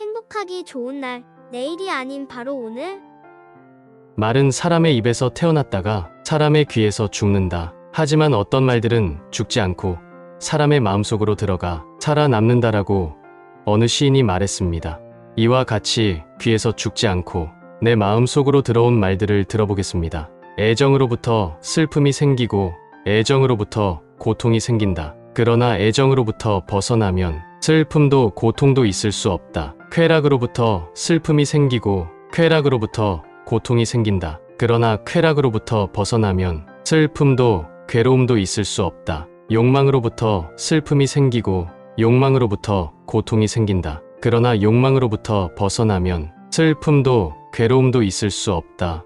행복하기 좋은 날, 내일이 아닌 바로 오늘. 말은 사람의 입에서 태어났다가 사람의 귀에서 죽는다. 하지만 어떤 말들은 죽지 않고 사람의 마음속으로 들어가 살아남는다라고 어느 시인이 말했습니다. 이와 같이 귀에서 죽지 않고 내 마음속으로 들어온 말들을 들어보겠습니다. 애정으로부터 슬픔이 생기고 애정으로부터 고통이 생긴다. 그러나 애정으로부터 벗어나면 슬픔도 고통도 있을 수 없다. 쾌락으로부터 슬픔이 생기고 쾌락으로부터 고통이 생긴다. 그러나 쾌락으로부터 벗어나면 슬픔도 괴로움도 있을 수 없다. 욕망으로부터 슬픔이 생기고 욕망으로부터 고통이 생긴다. 그러나 욕망으로부터 벗어나면 슬픔도 괴로움도 있을 수 없다.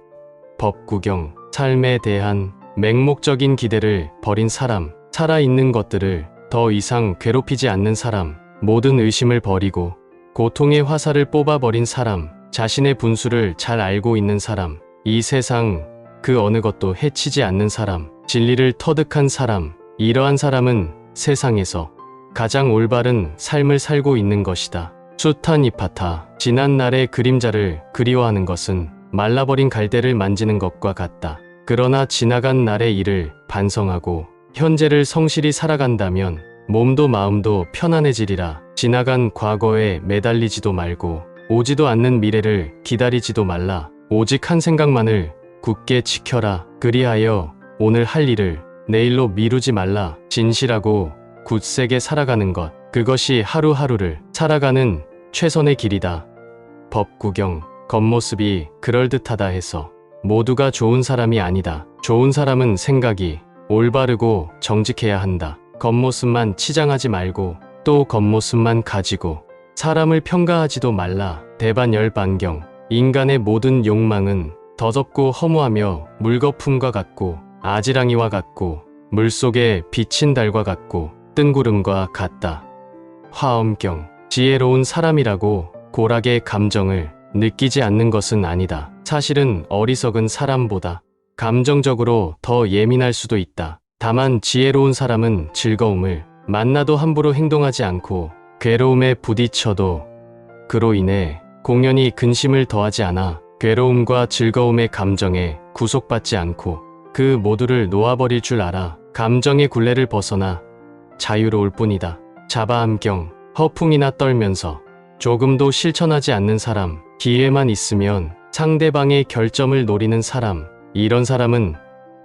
법구경, 삶에 대한 맹목적인 기대를 버린 사람, 살아있는 것들을 더 이상 괴롭히지 않는 사람, 모든 의심을 버리고 고통의 화살을 뽑아버린 사람, 자신의 분수를 잘 알고 있는 사람, 이 세상 그 어느 것도 해치지 않는 사람, 진리를 터득한 사람, 이러한 사람은 세상에서 가장 올바른 삶을 살고 있는 것이다. 수타니파타, 지난 날의 그림자를 그리워하는 것은 말라버린 갈대를 만지는 것과 같다. 그러나 지나간 날의 일을 반성하고 현재를 성실히 살아간다면 몸도 마음도 편안해지리라. 지나간 과거에 매달리지도 말고 오지도 않는 미래를 기다리지도 말라. 오직 한 생각만을 굳게 지켜라. 그리하여 오늘 할 일을 내일로 미루지 말라. 진실하고 굳세게 살아가는 것, 그것이 하루하루를 살아가는 최선의 길이다. 법구경, 겉모습이 그럴듯하다 해서 모두가 좋은 사람이 아니다. 좋은 사람은 생각이 올바르고 정직해야 한다. 겉모습만 치장하지 말고 또 겉모습만 가지고 사람을 평가하지도 말라. 대반열반경, 인간의 모든 욕망은 더덥고 허무하며 물거품과 같고 아지랑이와 같고 물속에 비친 달과 같고 뜬구름과 같다. 화엄경, 지혜로운 사람이라고 고락의 감정을 느끼지 않는 것은 아니다. 사실은 어리석은 사람보다 감정적으로 더 예민할 수도 있다. 다만 지혜로운 사람은 즐거움을 만나도 함부로 행동하지 않고 괴로움에 부딪혀도 그로 인해 공연히 근심을 더하지 않아 괴로움과 즐거움의 감정에 구속받지 않고 그 모두를 놓아버릴 줄 알아. 감정의 굴레를 벗어나 자유로울 뿐이다. 자바암경, 허풍이나 떨면서 조금도 실천하지 않는 사람, 기회만 있으면 상대방의 결점을 노리는 사람, 이런 사람은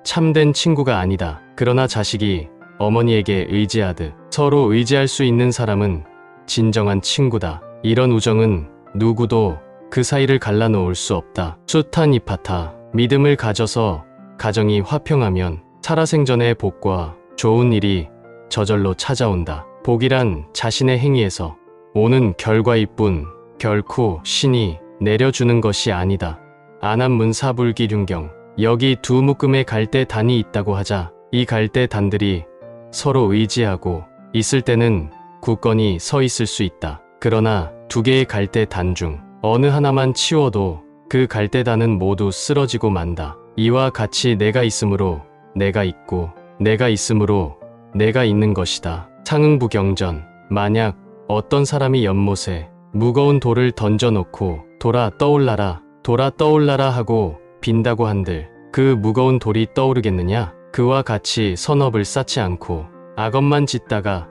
참된 친구가 아니다. 그러나 자식이 어머니에게 의지하듯 서로 의지할 수 있는 사람은 진정한 친구다. 이런 우정은 누구도 그 사이를 갈라놓을 수 없다. 수타니파타, 믿음을 가져서 가정이 화평하면 살아생전의 복과 좋은 일이 저절로 찾아온다. 복이란 자신의 행위에서 오는 결과일 뿐 결코 신이 내려주는 것이 아니다. 안암문사불기륜경, 여기 두 묶음의 갈대단이 있다고 하자 이 갈대단들이 서로 의지하고 있을 때는 굳건히 서 있을 수 있다. 그러나 두 개의 갈대단 중 어느 하나만 치워도 그 갈대단은 모두 쓰러지고 만다. 이와 같이 내가 있으므로 내가 있고 내가 있으므로 내가 있는 것이다. 상응부경전, 만약 어떤 사람이 연못에 무거운 돌을 던져놓고 돌아 떠올라라 하고 빈다고 한들 그 무거운 돌이 떠오르겠느냐? 그와 같이 선업을 쌓지 않고 악업만 짓다가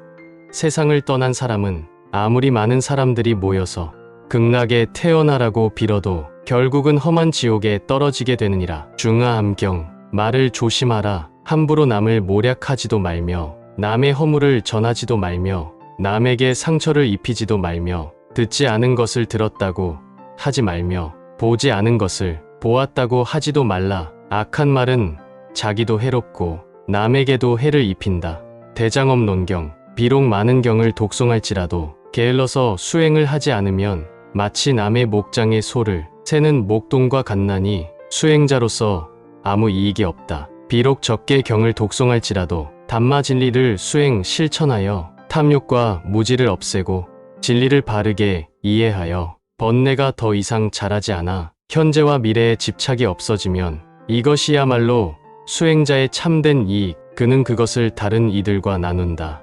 세상을 떠난 사람은 아무리 많은 사람들이 모여서 극락에 태어나라고 빌어도 결국은 험한 지옥에 떨어지게 되느니라. 중하암경, 말을 조심하라. 함부로 남을 모략하지도 말며 남의 허물을 전하지도 말며 남에게 상처를 입히지도 말며 듣지 않은 것을 들었다고 하지 말며 보지 않은 것을 보았다고 하지도 말라. 악한 말은 자기도 해롭고 남에게도 해를 입힌다. 대장업론경, 비록 많은 경을 독송할지라도 게을러서 수행을 하지 않으면 마치 남의 목장의 소를 새는 목동과 같나니 수행자로서 아무 이익이 없다. 비록 적게 경을 독송할지라도 담마 진리를 수행 실천하여 탐욕과 무지를 없애고 진리를 바르게 이해하여 번뇌가 더 이상 자라지 않아 현재와 미래에 집착이 없어지면 이것이야말로 수행자의 참된 이익, 그는 그것을 다른 이들과 나눈다.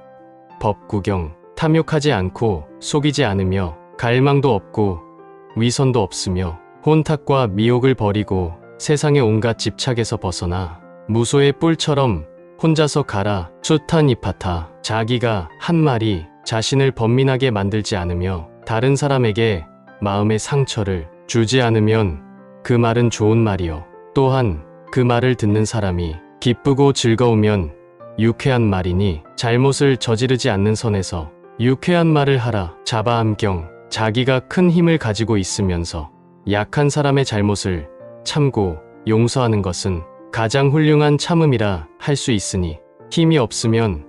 법구경, 탐욕하지 않고 속이지 않으며 갈망도 없고 위선도 없으며 혼탁과 미혹을 버리고 세상의 온갖 집착에서 벗어나 무소의 뿔처럼 혼자서 가라 숱한 이파타. 자기가 한 말이 자신을 번민하게 만들지 않으며 다른 사람에게 마음의 상처를 주지 않으면 그 말은 좋은 말이요. 또한 그 말을 듣는 사람이 기쁘고 즐거우면 유쾌한 말이니 잘못을 저지르지 않는 선에서 유쾌한 말을 하라. 자바암경. 자기가 큰 힘을 가지고 있으면서 약한 사람의 잘못을 참고 용서하는 것은 가장 훌륭한 참음이라 할 수 있으니 힘이 없으면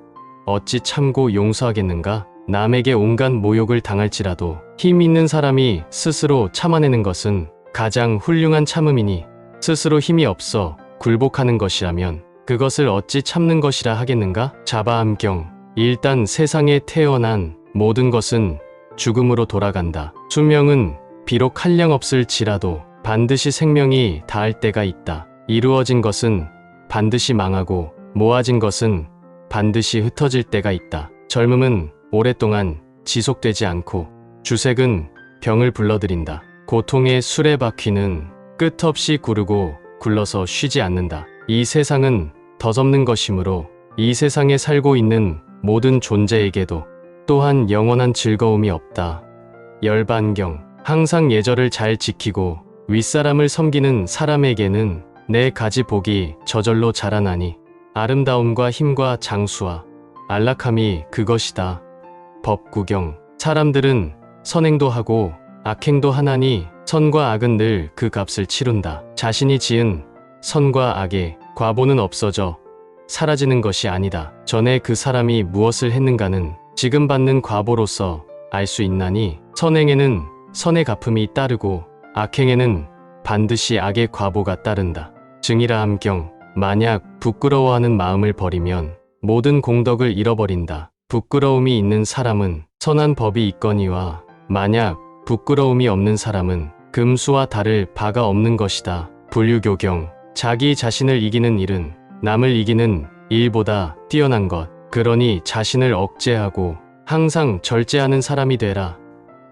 어찌 참고 용서하겠는가? 남에게 온갖 모욕을 당할지라도 힘 있는 사람이 스스로 참아내는 것은 가장 훌륭한 참음이니 스스로 힘이 없어 굴복하는 것이라면 그것을 어찌 참는 것이라 하겠는가? 자바암경. 일단 세상에 태어난 모든 것은 죽음으로 돌아간다. 수명은 비록 한량없을지라도 반드시 생명이 닿을 때가 있다. 이루어진 것은 반드시 망하고 모아진 것은 반드시 흩어질 때가 있다. 젊음은 오랫동안 지속되지 않고 주색은 병을 불러들인다. 고통의 수레바퀴는 끝없이 구르고 굴러서 쉬지 않는다. 이 세상은 덧없는 것이므로 이 세상에 살고 있는 모든 존재에게도 또한 영원한 즐거움이 없다. 열반경. 항상 예절을 잘 지키고 윗사람을 섬기는 사람에게는 내 가지 복이 저절로 자라나니 아름다움과 힘과 장수와 안락함이 그것이다. 법구경. 사람들은 선행도 하고 악행도 하나니 선과 악은 늘 그 값을 치룬다. 자신이 지은 선과 악의 과보는 없어져 사라지는 것이 아니다. 전에 그 사람이 무엇을 했는가는 지금 받는 과보로서 알 수 있나니 선행에는 선의 갚음이 따르고 악행에는 반드시 악의 과보가 따른다. 증이라함경. 만약 부끄러워하는 마음을 버리면 모든 공덕을 잃어버린다. 부끄러움이 있는 사람은 선한 법이 있거니와 만약 부끄러움이 없는 사람은 금수와 다를 바가 없는 것이다. 불유교경. 자기 자신을 이기는 일은 남을 이기는 일보다 뛰어난 것. 그러니 자신을 억제하고 항상 절제하는 사람이 되라.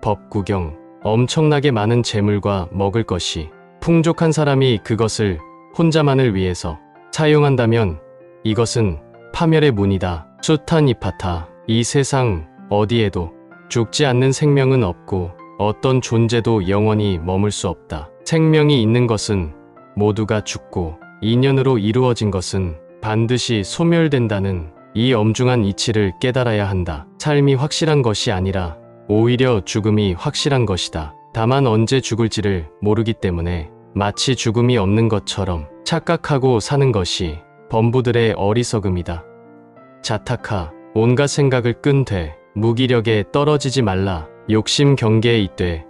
법구경. 엄청나게 많은 재물과 먹을 것이 풍족한 사람이 그것을 혼자만을 위해서 사용한다면 이것은 파멸의 문이다. 숱한 이파타. 이 세상 어디에도 죽지 않는 생명은 없고 어떤 존재도 영원히 머물 수 없다. 생명이 있는 것은 모두가 죽고 인연으로 이루어진 것은 반드시 소멸된다는 이 엄중한 이치를 깨달아야 한다. 삶이 확실한 것이 아니라 오히려 죽음이 확실한 것이다. 다만 언제 죽을지를 모르기 때문에 마치 죽음이 없는 것처럼 착각하고 사는 것이 범부들의 어리석음이다. 자타카. 온갖 생각을 끈되 무기력에 떨어지지 말라. 욕심 경계에 있되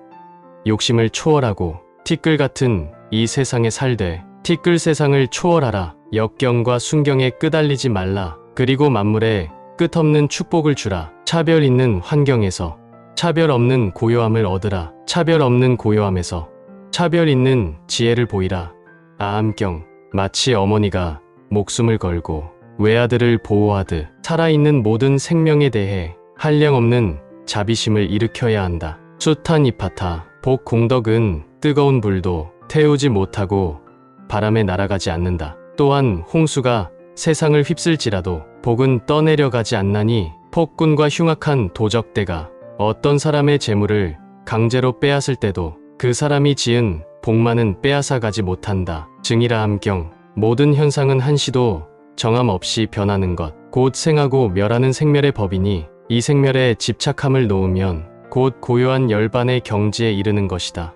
욕심을 초월하고 티끌 같은 이 세상에 살되 티끌 세상을 초월하라. 역경과 순경에 끄달리지 말라. 그리고 만물에 끝없는 축복을 주라. 차별 있는 환경에서 차별 없는 고요함을 얻으라. 차별 없는 고요함에서 차별 있는 지혜를 보이라. 아함경. 마치 어머니가 목숨을 걸고 외아들을 보호하듯 살아있는 모든 생명에 대해 한량없는 자비심을 일으켜야 한다. 숱한 이파타. 복 공덕은 뜨거운 불도 태우지 못하고 바람에 날아가지 않는다. 또한 홍수가 세상을 휩쓸지라도 복은 떠내려가지 않나니 폭군과 흉악한 도적대가 어떤 사람의 재물을 강제로 빼앗을 때도 그 사람이 지은 복만은 빼앗아가지 못한다. 증이라함경. 모든 현상은 한시도 정함 없이 변하는 것, 곧 생하고 멸하는 생멸의 법이니 이 생멸에 집착함을 놓으면 곧 고요한 열반의 경지에 이르는 것이다.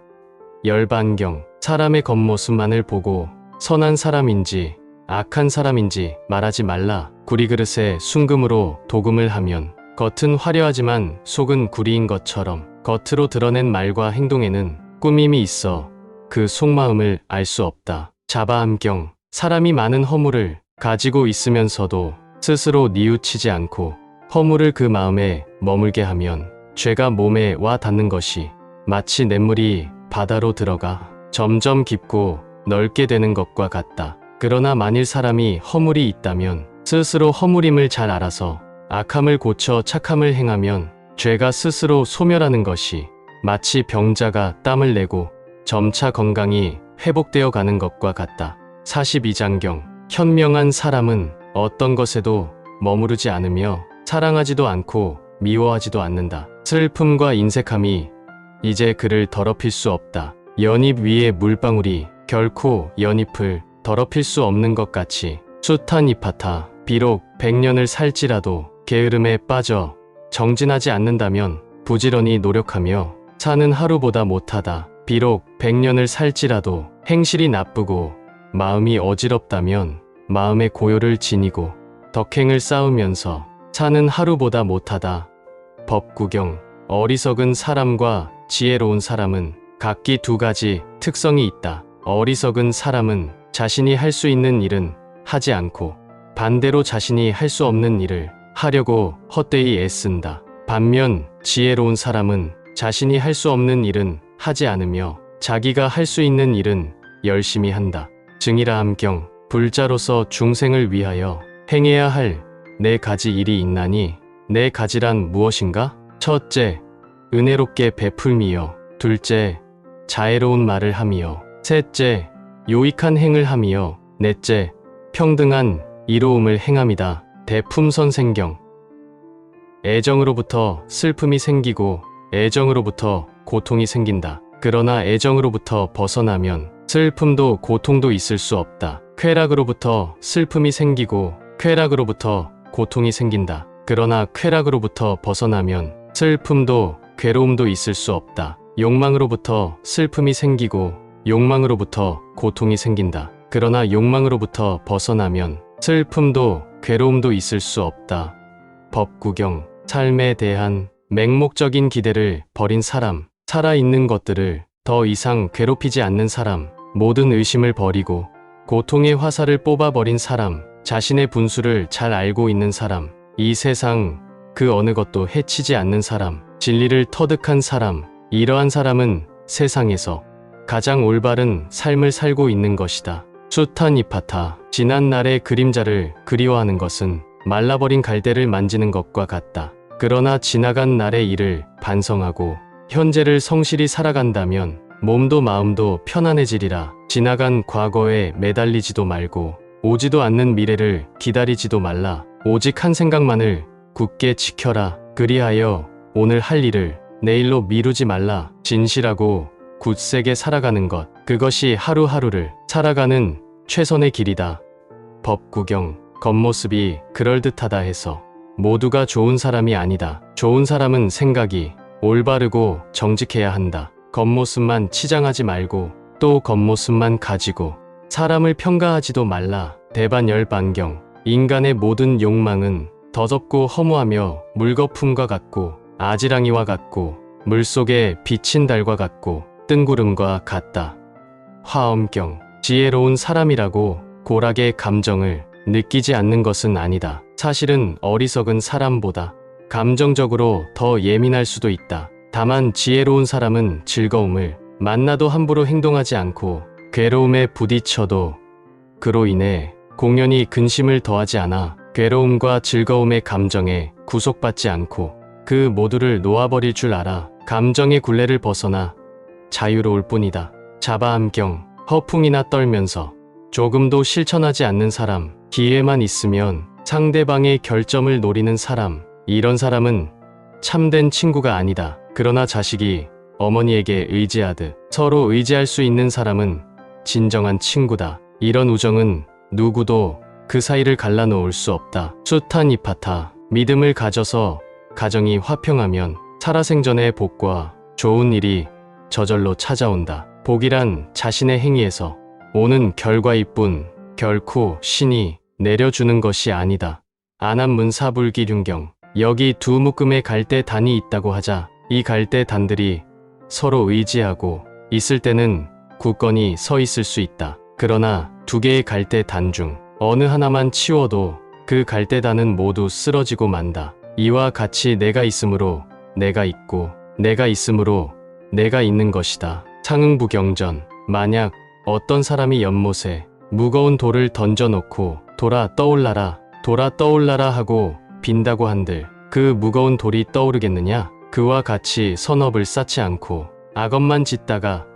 열반경. 사람의 겉모습만을 보고 선한 사람인지 악한 사람인지 말하지 말라. 구리그릇에 순금으로 도금을 하면 겉은 화려하지만 속은 구리인 것처럼 겉으로 드러낸 말과 행동에는 꾸밈이 있어 그 속마음을 알 수 없다. 자바함경. 사람이 많은 허물을 가지고 있으면서도 스스로 뉘우치지 않고 허물을 그 마음에 머물게 하면 죄가 몸에 와 닿는 것이 마치 냇물이 바다로 들어가 점점 깊고 넓게 되는 것과 같다. 그러나 만일 사람이 허물이 있다면 스스로 허물임을 잘 알아서 악함을 고쳐 착함을 행하면 죄가 스스로 소멸하는 것이 마치 병자가 땀을 내고 점차 건강이 회복되어 가는 것과 같다. 42장경. 현명한 사람은 어떤 것에도 머무르지 않으며 사랑하지도 않고 미워하지도 않는다. 슬픔과 인색함이 이제 그를 더럽힐 수 없다. 연잎 위에 물방울이 결코 연잎을 더럽힐 수 없는 것 같이 숱한 잎밭아 비록 100년을 살지라도 게으름에 빠져 정진하지 않는다면 부지런히 노력하며 사는 하루보다 못하다. 비록 100년을 살지라도 행실이 나쁘고 마음이 어지럽다면 마음의 고요를 지니고 덕행을 쌓으면서 사는 하루보다 못하다. 법구경. 어리석은 사람과 지혜로운 사람은 각기 두 가지 특성이 있다. 어리석은 사람은 자신이 할 수 있는 일은 하지 않고 반대로 자신이 할 수 없는 일을 하려고 헛되이 애쓴다. 반면 지혜로운 사람은 자신이 할 수 없는 일은 하지 않으며 자기가 할 수 있는 일은 열심히 한다. 증이라 함경. 불자로서 중생을 위하여 행해야 할 네 가지 일이 있나니 네 가지란 무엇인가? 첫째, 은혜롭게 베풀미여. 둘째, 자애로운 말을 하미여. 셋째, 요익한 행을 하미여. 넷째, 평등한 이로움을 행함이다. 대품선생경. 애정으로부터 슬픔이 생기고 애정으로부터 고통이 생긴다. 그러나 애정으로부터 벗어나면 슬픔도 고통도 있을 수 없다. 쾌락으로부터 슬픔이 생기고 쾌락으로부터 고통이 생긴다. 그러나 쾌락으로부터 벗어나면 슬픔도 괴로움도 있을 수 없다. 욕망으로부터 슬픔이 생기고 욕망으로부터 고통이 생긴다. 그러나 욕망으로부터 벗어나면 슬픔도 괴로움도 있을 수 없다. 법구경. 삶에 대한 맹목적인 기대를 버린 사람, 살아있는 것들을 더 이상 괴롭히지 않는 사람, 모든 의심을 버리고 고통의 화살을 뽑아버린 사람, 자신의 분수를 잘 알고 있는 사람, 이 세상 그 어느 것도 해치지 않는 사람, 진리를 터득한 사람, 이러한 사람은 세상에서 가장 올바른 삶을 살고 있는 것이다. 숱한 잎밭아 지난 날의 그림자를 그리워하는 것은 말라버린 갈대를 만지는 것과 같다. 그러나 지나간 날의 일을 반성하고 현재를 성실히 살아간다면 몸도 마음도 편안해지리라. 지나간 과거에 매달리지도 말고 오지도 않는 미래를 기다리지도 말라. 오직 한 생각만을 굳게 지켜라. 그리하여 오늘 할 일을 내일로 미루지 말라. 진실하고 굳세게 살아가는 것, 그것이 하루하루를 살아가는 최선의 길이다. 법구경. 겉모습이 그럴듯하다 해서 모두가 좋은 사람이 아니다. 좋은 사람은 생각이 올바르고 정직해야 한다. 겉모습만 치장하지 말고 또 겉모습만 가지고 사람을 평가하지도 말라. 대반열반경. 인간의 모든 욕망은 더럽고 허무하며 물거품과 같고 아지랑이와 같고 물속에 비친 달과 같고 뜬구름과 같다. 화엄경. 지혜로운 사람이라고 고락의 감정을 느끼지 않는 것은 아니다. 사실은 어리석은 사람보다 감정적으로 더 예민할 수도 있다. 다만 지혜로운 사람은 즐거움을 만나도 함부로 행동하지 않고 괴로움에 부딪혀도 그로 인해 공연히 근심을 더하지 않아 괴로움과 즐거움의 감정에 구속받지 않고 그 모두를 놓아버릴 줄 알아 감정의 굴레를 벗어나 자유로울 뿐이다. 자바암경. 허풍이나 떨면서 조금도 실천하지 않는 사람, 기회만 있으면 상대방의 결점을 노리는 사람, 이런 사람은 참된 친구가 아니다. 그러나 자식이 어머니에게 의지하듯 서로 의지할 수 있는 사람은 진정한 친구다. 이런 우정은 누구도 그 사이를 갈라놓을 수 없다. 숱한 잎밭아 믿음을 가져서 가정이 화평하면 살아생전의 복과 좋은 일이 저절로 찾아온다. 복이란 자신의 행위에서 오는 결과일 뿐 결코 신이 내려주는 것이 아니다. 안암문사불기륜경. 여기 두 묶음의 갈대단이 있다고 하자 이 갈대단들이 서로 의지하고 있을 때는 굳건히 서 있을 수 있다. 그러나 두 개의 갈대단 중 어느 하나만 치워도 그 갈대단은 모두 쓰러지고 만다. 이와 같이 내가 있으므로 내가 있고 내가 있으므로 내가 있는 것이다. 상응부경전. 만약 어떤 사람이 연못에 무거운 돌을 던져놓고 돌아 떠올라라 하고 빈다고 한들 그 무거운 돌이 떠오르겠느냐? 그와 같이 선업을 쌓지 않고 악업만 짓다가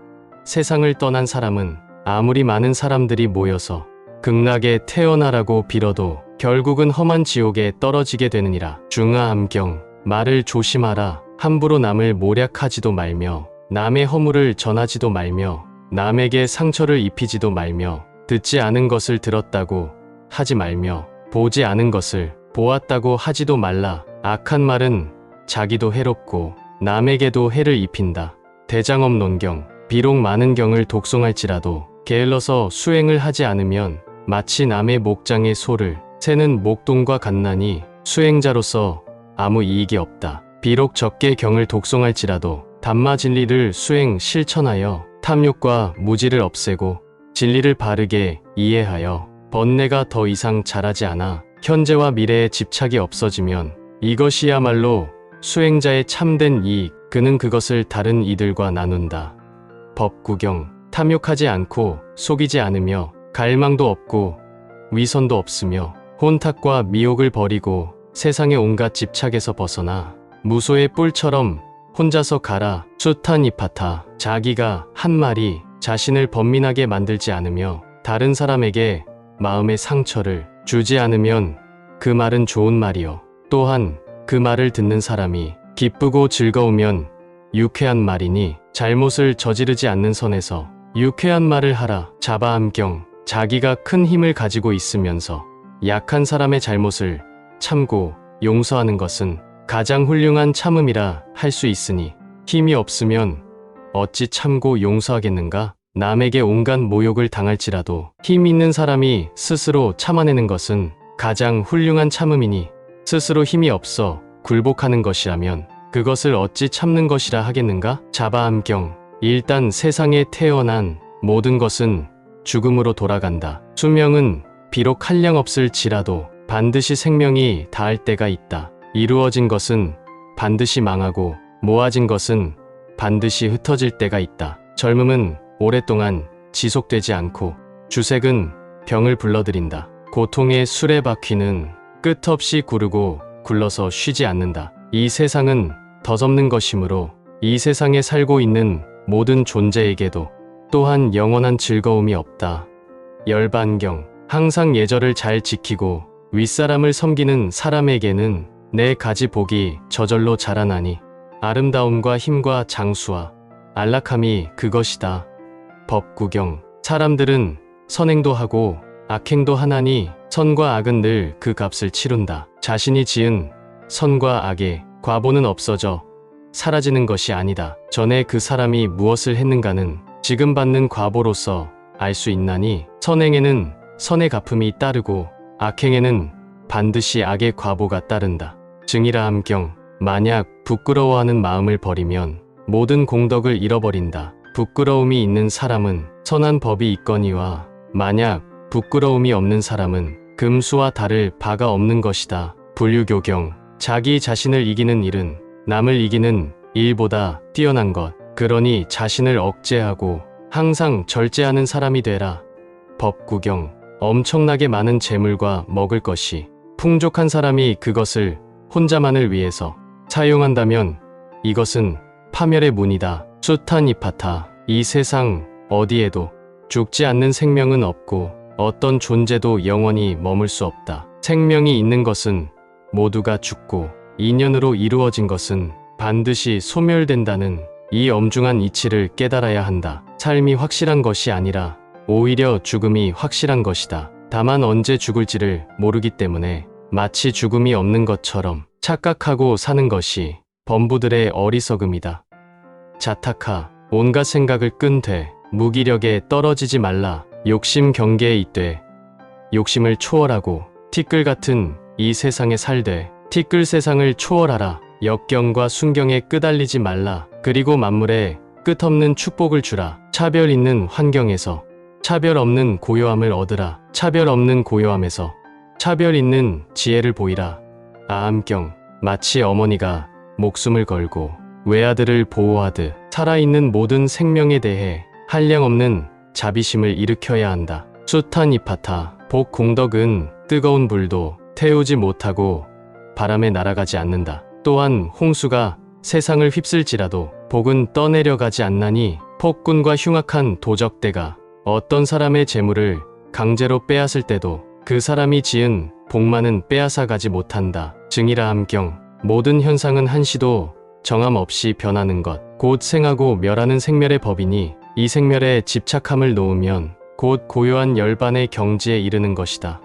세상을 떠난 사람은 아무리 많은 사람들이 모여서 극락에 태어나라고 빌어도 결국은 험한 지옥에 떨어지게 되느니라. 중하암경, 말을 조심하라. 함부로 남을 모략하지도 말며 남의 허물을 전하지도 말며 남에게 상처를 입히지도 말며 듣지 않은 것을 들었다고 하지 말며 보지 않은 것을 보았다고 하지도 말라. 악한 말은 자기도 해롭고 남에게도 해를 입힌다. 대장업논경, 비록 많은 경을 독송할지라도 게을러서 수행을 하지 않으면 마치 남의 목장의 소를 새는 목동과 같나니 수행자로서 아무 이익이 없다. 비록 적게 경을 독송할지라도 담마 진리를 수행 실천하여 탐욕과 무지를 없애고 진리를 바르게 이해하여 번뇌가 더 이상 자라지 않아 현재와 미래에 집착이 없어지면 이것이야말로 수행자의 참된 이익. 그는 그것을 다른 이들과 나눈다. 법구경, 탐욕하지 않고 속이지 않으며 갈망도 없고 위선도 없으며 혼탁과 미혹을 버리고 세상의 온갖 집착에서 벗어나 무소의 뿔처럼 혼자서 가라. 수타니파타, 자기가 한 말이 자신을 번민하게 만들지 않으며 다른 사람에게 마음의 상처를 주지 않으면 그 말은 좋은 말이요. 또한 그 말을 듣는 사람이 기쁘고 즐거우면 유쾌한 말이니 잘못을 저지르지 않는 선에서 유쾌한 말을 하라. 자바암경, 자기가 큰 힘을 가지고 있으면서 약한 사람의 잘못을 참고 용서하는 것은 가장 훌륭한 참음이라 할 수 있으니 힘이 없으면 어찌 참고 용서하겠는가? 남에게 온갖 모욕을 당할지라도 힘 있는 사람이 스스로 참아내는 것은 가장 훌륭한 참음이니 스스로 힘이 없어 굴복하는 것이라면 그것을 어찌 참는 것이라 하겠는가? 자바암경, 일단 세상에 태어난 모든 것은 죽음으로 돌아간다. 수명은 비록 한량없을지라도 반드시 생명이 닿을 때가 있다. 이루어진 것은 반드시 망하고 모아진 것은 반드시 흩어질 때가 있다. 젊음은 오랫동안 지속되지 않고 주색은 병을 불러들인다. 고통의 수레바퀴는 끝없이 구르고 굴러서 쉬지 않는다. 이 세상은 덧없는 것이므로 이 세상에 살고 있는 모든 존재에게도 또한 영원한 즐거움이 없다. 열반경, 항상 예절을 잘 지키고 윗사람을 섬기는 사람에게는 내 가지 복이 저절로 자라나니 아름다움과 힘과 장수와 안락함이 그것이다. 법구경, 사람들은 선행도 하고 악행도 하나니 선과 악은 늘 그 값을 치룬다. 자신이 지은 선과 악의 과보는 없어져 사라지는 것이 아니다. 전에 그 사람이 무엇을 했는가는 지금 받는 과보로서 알 수 있나니 선행에는 선의 갚음이 따르고 악행에는 반드시 악의 과보가 따른다. 증이라함경, 만약 부끄러워하는 마음을 버리면 모든 공덕을 잃어버린다. 부끄러움이 있는 사람은 선한 법이 있거니와 만약 부끄러움이 없는 사람은 금수와 다를 바가 없는 것이다. 불유교경, 자기 자신을 이기는 일은 남을 이기는 일보다 뛰어난 것. 그러니 자신을 억제하고 항상 절제하는 사람이 되라. 법구경, 엄청나게 많은 재물과 먹을 것이 풍족한 사람이 그것을 혼자만을 위해서 사용한다면 이것은 파멸의 문이다. 수타니파타, 이 세상 어디에도 죽지 않는 생명은 없고 어떤 존재도 영원히 머물 수 없다. 생명이 있는 것은 모두가 죽고 인연으로 이루어진 것은 반드시 소멸된다는 이 엄중한 이치를 깨달아야 한다. 삶이 확실한 것이 아니라 오히려 죽음이 확실한 것이다. 다만 언제 죽을지를 모르기 때문에 마치 죽음이 없는 것처럼 착각하고 사는 것이 범부들의 어리석음이다. 자타카, 온갖 생각을 끈되 무기력에 떨어지지 말라. 욕심 경계에 있되 욕심을 초월하고 티끌 같은 이 세상에 살되 티끌 세상을 초월하라. 역경과 순경에 끄달리지 말라. 그리고 만물에 끝없는 축복을 주라. 차별 있는 환경에서 차별 없는 고요함을 얻으라. 차별 없는 고요함에서 차별 있는 지혜를 보이라. 아암경, 마치 어머니가 목숨을 걸고 외아들을 보호하듯 살아있는 모든 생명에 대해 한량없는 자비심을 일으켜야 한다. 수타니파타, 복 공덕은 뜨거운 불도 태우지 못하고 바람에 날아가지 않는다. 또한 홍수가 세상을 휩쓸지라도 복은 떠내려가지 않나니 폭군과 흉악한 도적대가 어떤 사람의 재물을 강제로 빼앗을 때도 그 사람이 지은 복만은 빼앗아가지 못한다. 증이라 함경 모든 현상은 한시도 정함 없이 변하는 것 곧 생하고 멸하는 생멸의 법이니 이 생멸에 집착함을 놓으면 곧 고요한 열반의 경지에 이르는 것이다.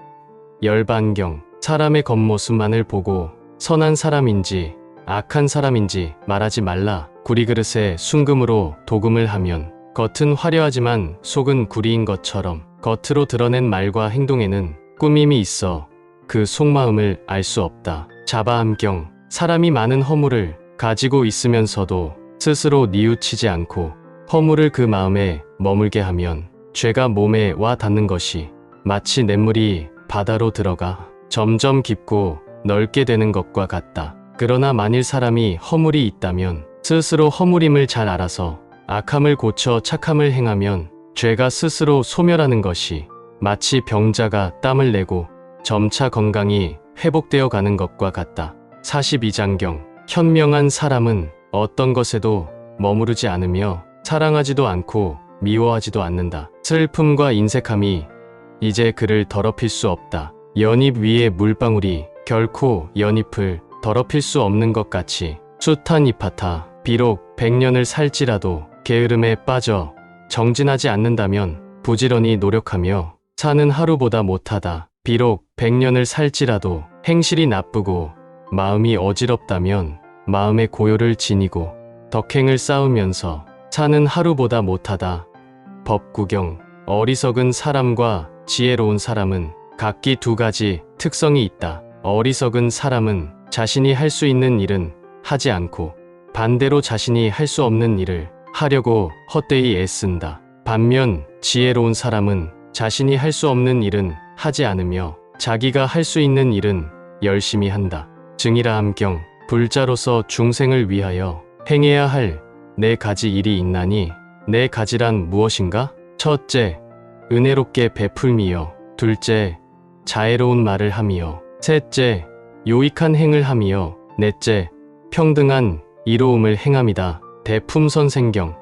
열반경 사람의 겉모습만을 보고 선한 사람인지 악한 사람인지 말하지 말라. 구리그릇에 순금으로 도금을 하면 겉은 화려하지만 속은 구리인 것처럼 겉으로 드러낸 말과 행동에는 꾸밈이 있어 그 속마음을 알 수 없다. 자바함경 사람이 많은 허물을 가지고 있으면서도 스스로 뉘우치지 않고 허물을 그 마음에 머물게 하면 죄가 몸에 와 닿는 것이 마치 냇물이 바다로 들어가 점점 깊고 넓게 되는 것과 같다. 그러나 만일 사람이 허물이 있다면 스스로 허물임을 잘 알아서 악함을 고쳐 착함을 행하면 죄가 스스로 소멸하는 것이 마치 병자가 땀을 내고 점차 건강이 회복되어 가는 것과 같다. 42장경 현명한 사람은 어떤 것에도 머무르지 않으며 사랑하지도 않고 미워하지도 않는다. 슬픔과 인색함이 이제 그를 더럽힐 수 없다. 연잎 위에 물방울이 결코 연잎을 더럽힐 수 없는 것 같이 숱한 잎하타 비록 100년을 살지라도 게으름에 빠져 정진하지 않는다면 부지런히 노력하며 사는 하루보다 못하다. 비록 100년을 살지라도 행실이 나쁘고 마음이 어지럽다면 마음의 고요를 지니고 덕행을 쌓으면서 사는 하루보다 못하다. 법구경 어리석은 사람과 지혜로운 사람은 각기 두 가지 특성이 있다. 어리석은 사람은 자신이 할 수 있는 일은 하지 않고 반대로 자신이 할 수 없는 일을 하려고 헛되이 애쓴다. 반면 지혜로운 사람은 자신이 할 수 없는 일은 하지 않으며 자기가 할 수 있는 일은 열심히 한다. 증이라 함경 불자로서 중생을 위하여 행해야 할 네 가지 일이 있나니 네 가지란 무엇인가? 첫째, 은혜롭게 베풀미여. 둘째, 자애로운 말을 함이여. 셋째, 요익한 행을 함이여. 넷째, 평등한 이로움을 행함이다. 대품선생경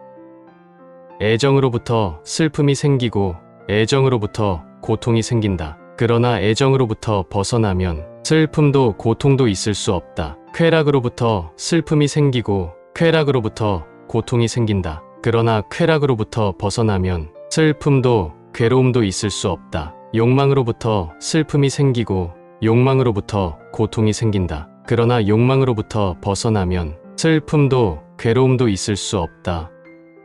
애정으로부터 슬픔이 생기고 애정으로부터 고통이 생긴다. 그러나 애정으로부터 벗어나면 슬픔도 고통도 있을 수 없다. 쾌락으로부터 슬픔이 생기고 쾌락으로부터 고통이 생긴다. 그러나 쾌락으로부터 벗어나면 슬픔도 괴로움도 있을 수 없다. 욕망으로부터 슬픔이 생기고 욕망으로부터 고통이 생긴다. 그러나 욕망으로부터 벗어나면 슬픔도 괴로움도 있을 수 없다.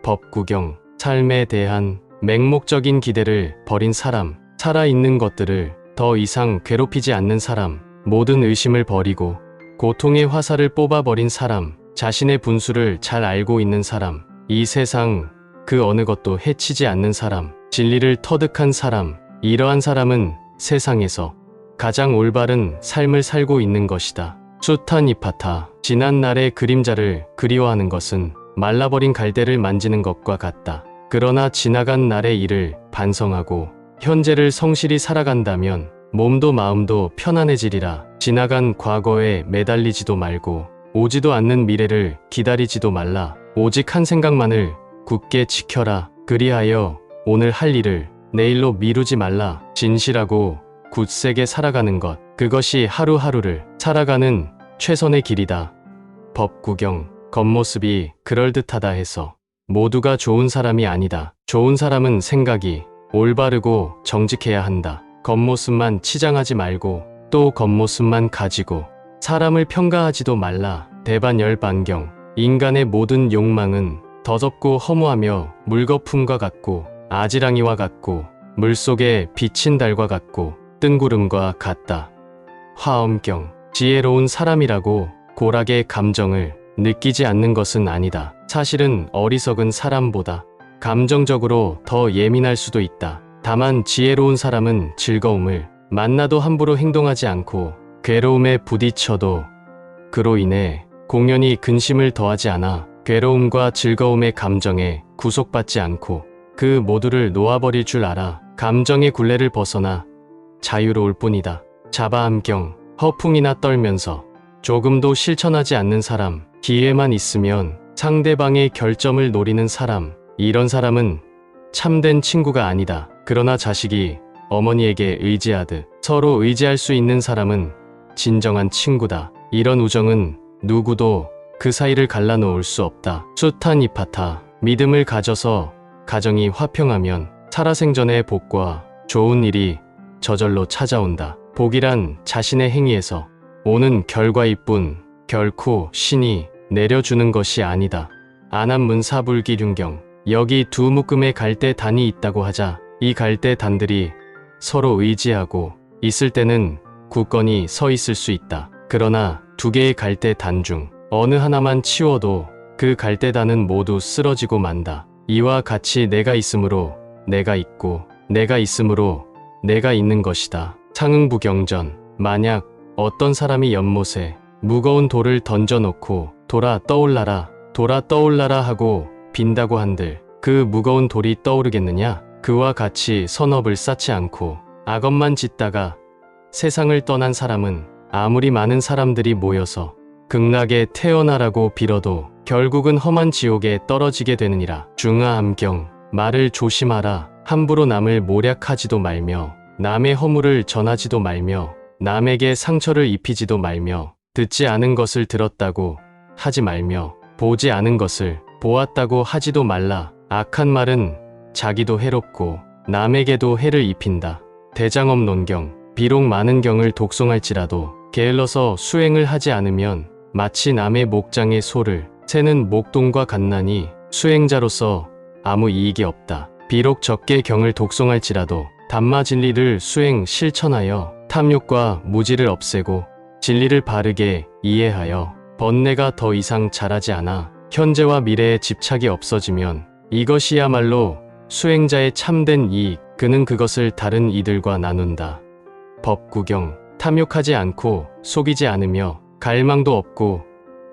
법구경 삶에 대한 맹목적인 기대를 버린 사람, 살아있는 것들을 더 이상 괴롭히지 않는 사람, 모든 의심을 버리고 고통의 화살을 뽑아버린 사람, 자신의 분수를 잘 알고 있는 사람, 이 세상 그 어느 것도 해치지 않는 사람, 진리를 터득한 사람, 이러한 사람은 세상에서 가장 올바른 삶을 살고 있는 것이다. 숱한 잎하타 지난 날의 그림자를 그리워하는 것은 말라버린 갈대를 만지는 것과 같다. 그러나 지나간 날의 일을 반성하고 현재를 성실히 살아간다면 몸도 마음도 편안해지리라. 지나간 과거에 매달리지도 말고 오지도 않는 미래를 기다리지도 말라. 오직 한 생각만을 굳게 지켜라. 그리하여 오늘 할 일을 내일로 미루지 말라. 진실하고 굳세게 살아가는 것, 그것이 하루하루를 살아가는 최선의 길이다. 법구경 겉모습이 그럴듯하다 해서 모두가 좋은 사람이 아니다. 좋은 사람은 생각이 올바르고 정직해야 한다. 겉모습만 치장하지 말고 또 겉모습만 가지고 사람을 평가하지도 말라. 대반열반경 인간의 모든 욕망은 더럽고 허무하며 물거품과 같고 아지랑이와 같고 물속에 비친 달과 같고 뜬구름과 같다. 화엄경 지혜로운 사람이라고 고락의 감정을 느끼지 않는 것은 아니다. 사실은 어리석은 사람보다 감정적으로 더 예민할 수도 있다. 다만 지혜로운 사람은 즐거움을 만나도 함부로 행동하지 않고 괴로움에 부딪혀도 그로 인해 공연히 근심을 더하지 않아 괴로움과 즐거움의 감정에 구속받지 않고 그 모두를 놓아버릴 줄 알아. 감정의 굴레를 벗어나 자유로울 뿐이다. 자바함경 허풍이나 떨면서 조금도 실천하지 않는 사람, 기회만 있으면 상대방의 결점을 노리는 사람. 이런 사람은 참된 친구가 아니다. 그러나 자식이 어머니에게 의지하듯 서로 의지할 수 있는 사람은 진정한 친구다. 이런 우정은 누구도 그 사이를 갈라놓을 수 없다. 숱한 이파타. 믿음을 가져서 가정이 화평하면 살아생전의 복과 좋은 일이 저절로 찾아온다. 복이란 자신의 행위에서 오는 결과일 뿐 결코 신이 내려주는 것이 아니다. 안암문 사불기륜경. 여기 두 묶음의 갈대단이 있다고 하자 이 갈대단들이 서로 의지하고 있을 때는 굳건히 서 있을 수 있다. 그러나 두 개의 갈대단 중 어느 하나만 치워도 그 갈대단은 모두 쓰러지고 만다. 이와 같이 내가 있으므로 내가 있고 내가 있으므로 내가 있는 것이다. 창응부경전. 만약 어떤 사람이 연못에 무거운 돌을 던져놓고 돌아 떠올라라 하고 빈다고 한들 그 무거운 돌이 떠오르겠느냐? 그와 같이 선업을 쌓지 않고 악업만 짓다가 세상을 떠난 사람은 아무리 많은 사람들이 모여서 극락에 태어나라고 빌어도 결국은 험한 지옥에 떨어지게 되느니라. 중하암경. 말을 조심하라. 함부로 남을 모략하지도 말며 남의 허물을 전하지도 말며 남에게 상처를 입히지도 말며 듣지 않은 것을 들었다고 하지 말며 보지 않은 것을 보았다고 하지도 말라. 악한 말은 자기도 해롭고 남에게도 해를 입힌다. 대장업논경. 비록 많은 경을 독송할지라도 게을러서 수행을 하지 않으면 마치 남의 목장의 소를 새는 목동과 같나니 수행자로서 아무 이익이 없다. 비록 적게 경을 독송할지라도 담마 진리를 수행 실천하여 탐욕과 무지를 없애고 진리를 바르게 이해하여 번뇌가 더 이상 자라지 않아 현재와 미래에 집착이 없어지면 이것이야말로 수행자의 참된 이익. 그는 그것을 다른 이들과 나눈다. 법구경. 탐욕하지 않고 속이지 않으며 갈망도 없고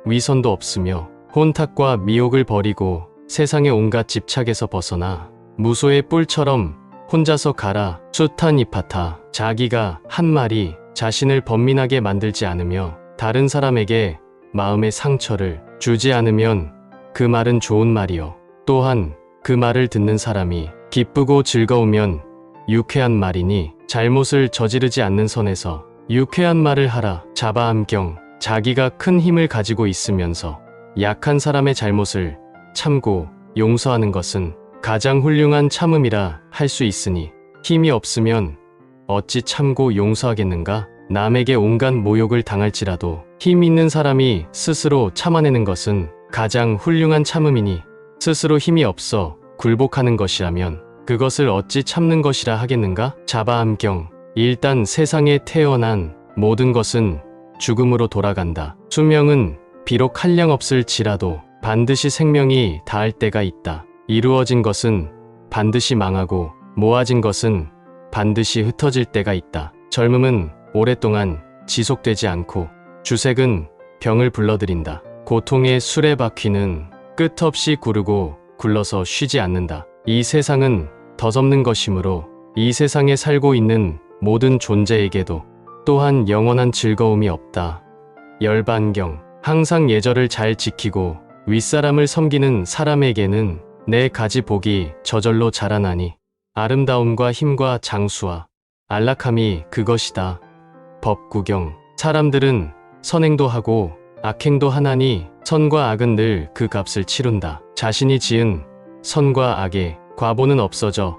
위선도 없으며 혼탁과 미혹을 버리고 세상의 온갖 집착에서 벗어나 무소의 뿔처럼 혼자서 가라. 숱한 이파타. 자기가 한 말이 자신을 번민하게 만들지 않으며 다른 사람에게 마음의 상처를 주지 않으면 그 말은 좋은 말이요. 또한 그 말을 듣는 사람이 기쁘고 즐거우면 유쾌한 말이니 잘못을 저지르지 않는 선에서 유쾌한 말을 하라. 자바암경. 자기가 큰 힘을 가지고 있으면서 약한 사람의 잘못을 참고 용서하는 것은 가장 훌륭한 참음이라 할 수 있으니 힘이 없으면 어찌 참고 용서하겠는가? 남에게 온갖 모욕을 당할지라도 힘 있는 사람이 스스로 참아내는 것은 가장 훌륭한 참음이니 스스로 힘이 없어 굴복하는 것이라면 그것을 어찌 참는 것이라 하겠는가? 자바암경. 일단 세상에 태어난 모든 것은 죽음으로 돌아간다. 수명은 비록 한량없을지라도 반드시 생명이 닿을 때가 있다. 이루어진 것은 반드시 망하고 모아진 것은 반드시 흩어질 때가 있다. 젊음은 오랫동안 지속되지 않고 주색은 병을 불러들인다. 고통의 수레바퀴는 끝없이 구르고 굴러서 쉬지 않는다. 이 세상은 덧없는 것이므로 이 세상에 살고 있는 모든 존재에게도 또한 영원한 즐거움이 없다. 열반경. 항상 예절을 잘 지키고 윗사람을 섬기는 사람에게는 네 가지 복이 저절로 자라나니 아름다움과 힘과 장수와 안락함이 그것이다. 법구경. 사람들은 선행도 하고 악행도 하나니 선과 악은 늘 그 값을 치룬다. 자신이 지은 선과 악의 과보는 없어져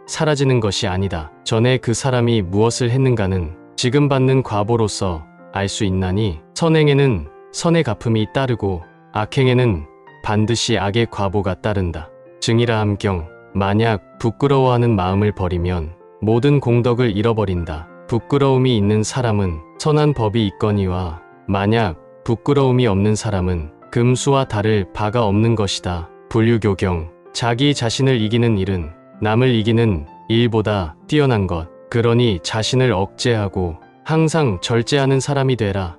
사라지는 것이 아니다. 전에 그 사람이 무엇을 했는가는 지금 받는 과보로서 알 수 있나니 선행에는 선의 갚음이 따르고 악행에는 반드시 악의 과보가 따른다. 증이라함경. 만약 부끄러워하는 마음을 버리면 모든 공덕을 잃어버린다. 부끄러움이 있는 사람은 선한 법이 있거니와 만약 부끄러움이 없는 사람은 금수와 다를 바가 없는 것이다. 불유교경. 자기 자신을 이기는 일은 남을 이기는 일보다 뛰어난 것. 그러니 자신을 억제하고 항상 절제하는 사람이 되라.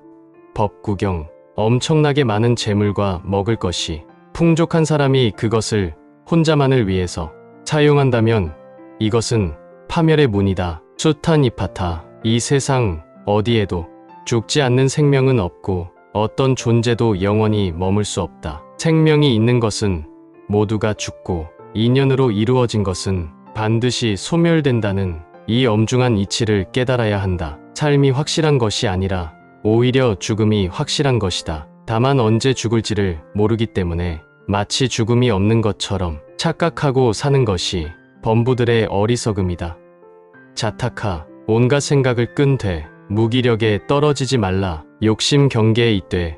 법구경. 엄청나게 많은 재물과 먹을 것이 풍족한 사람이 그것을 혼자만을 위해서 사용한다면 이것은 파멸의 문이다. 숱한 이파타. 이 세상 어디에도 죽지 않는 생명은 없고 어떤 존재도 영원히 머물 수 없다. 생명이 있는 것은 모두가 죽고 인연으로 이루어진 것은 반드시 소멸된다는 이 엄중한 이치를 깨달아야 한다. 삶이 확실한 것이 아니라 오히려 죽음이 확실한 것이다. 다만 언제 죽을지를 모르기 때문에 마치 죽음이 없는 것처럼 착각하고 사는 것이 범부들의 어리석음이다. 자타카, 온갖 생각을 끈되 무기력에 떨어지지 말라. 욕심 경계에 있되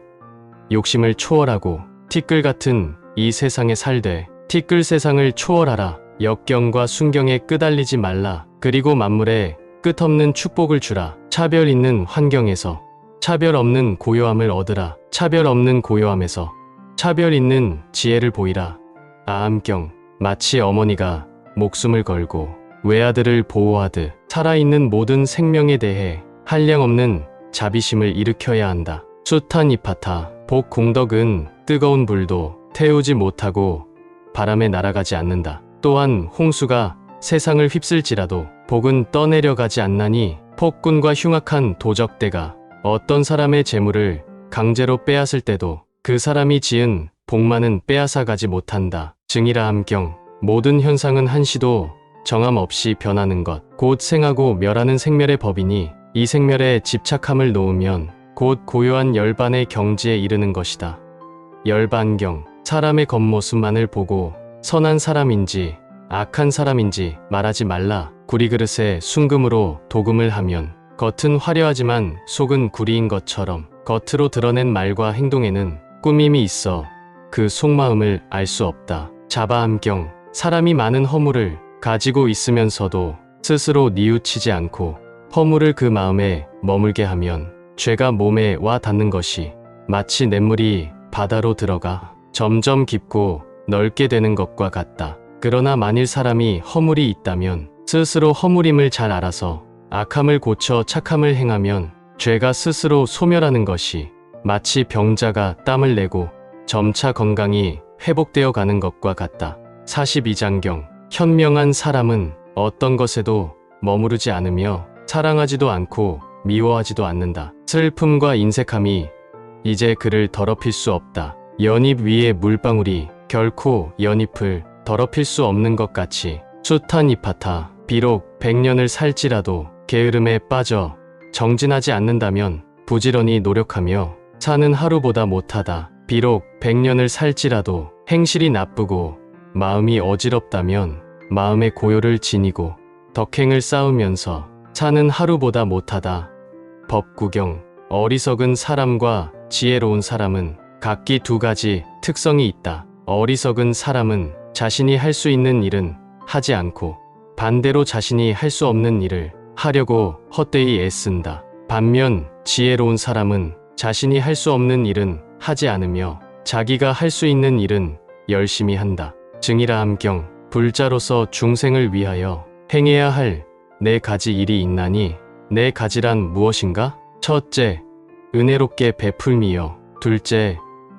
욕심을 초월하고 티끌 같은 이 세상에 살되 티끌 세상을 초월하라. 역경과 순경에 끄달리지 말라. 그리고 만물에 끝없는 축복을 주라. 차별 있는 환경에서 차별 없는 고요함을 얻으라. 차별 없는 고요함에서 차별 있는 지혜를 보이라. 아암경, 마치 어머니가 목숨을 걸고 외아들을 보호하듯 살아있는 모든 생명에 대해 한량없는 자비심을 일으켜야 한다. 수타니파타, 복 공덕은 뜨거운 불도 태우지 못하고 바람에 날아가지 않는다. 또한 홍수가 세상을 휩쓸지라도 복은 떠내려가지 않나니 폭군과 흉악한 도적대가 어떤 사람의 재물을 강제로 빼앗을 때도 그 사람이 지은 복만은 빼앗아가지 못한다. 증이라 함경, 모든 현상은 한시도 정함 없이 변하는 것, 곧 생하고 멸하는 생멸의 법이니 이 생멸에 집착함을 놓으면 곧 고요한 열반의 경지에 이르는 것이다. 열반경, 사람의 겉모습만을 보고 선한 사람인지 악한 사람인지 말하지 말라. 구리그릇에 순금으로 도금을 하면 겉은 화려하지만 속은 구리인 것처럼 겉으로 드러낸 말과 행동에는 꾸밈이 있어 그 속마음을 알 수 없다. 자바암경, 사람이 많은 허물을 가지고 있으면서도 스스로 뉘우치지 않고 허물을 그 마음에 머물게 하면 죄가 몸에 와 닿는 것이 마치 냇물이 바다로 들어가 점점 깊고 넓게 되는 것과 같다. 그러나 만일 사람이 허물이 있다면 스스로 허물임을 잘 알아서 악함을 고쳐 착함을 행하면 죄가 스스로 소멸하는 것이 마치 병자가 땀을 내고 점차 건강이 회복되어 가는 것과 같다. 42장경, 현명한 사람은 어떤 것에도 머무르지 않으며 사랑하지도 않고 미워하지도 않는다. 슬픔과 인색함이 이제 그를 더럽힐 수 없다. 연잎 위에 물방울이 결코 연잎을 더럽힐 수 없는 것 같이 수타니파타, 비록 100년을 살지라도 게으름에 빠져 정진하지 않는다면 부지런히 노력하며 사는 하루보다 못하다. 비록 100년을 살지라도 행실이 나쁘고 마음이 어지럽다면 마음의 고요를 지니고 덕행을 쌓으면서 사는 하루보다 못하다. 법구경, 어리석은 사람과 지혜로운 사람은 각기 두 가지 특성이 있다. 어리석은 사람은 자신이 할 수 있는 일은 하지 않고 반대로 자신이 할 수 없는 일을 하려고 헛되이 애쓴다. 반면 지혜로운 사람은 자신이 할 수 없는 일은 하지 않으며 자기가 할 수 있는 일은 열심히 한다. 증이라 함경, 불자로서 중생을 위하여 행해야 할 네 가지 일이 있나니 네 가지란 무엇인가? 첫째, 은혜롭게 베풀미요. 둘째,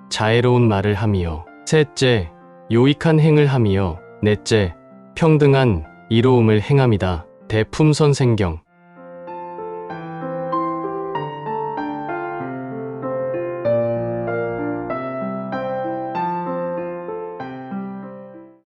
자애로운 말을 함이요. 셋째, 요익한 행을 함이요. 넷째, 평등한 이로움을 행함이다. 대품선생경,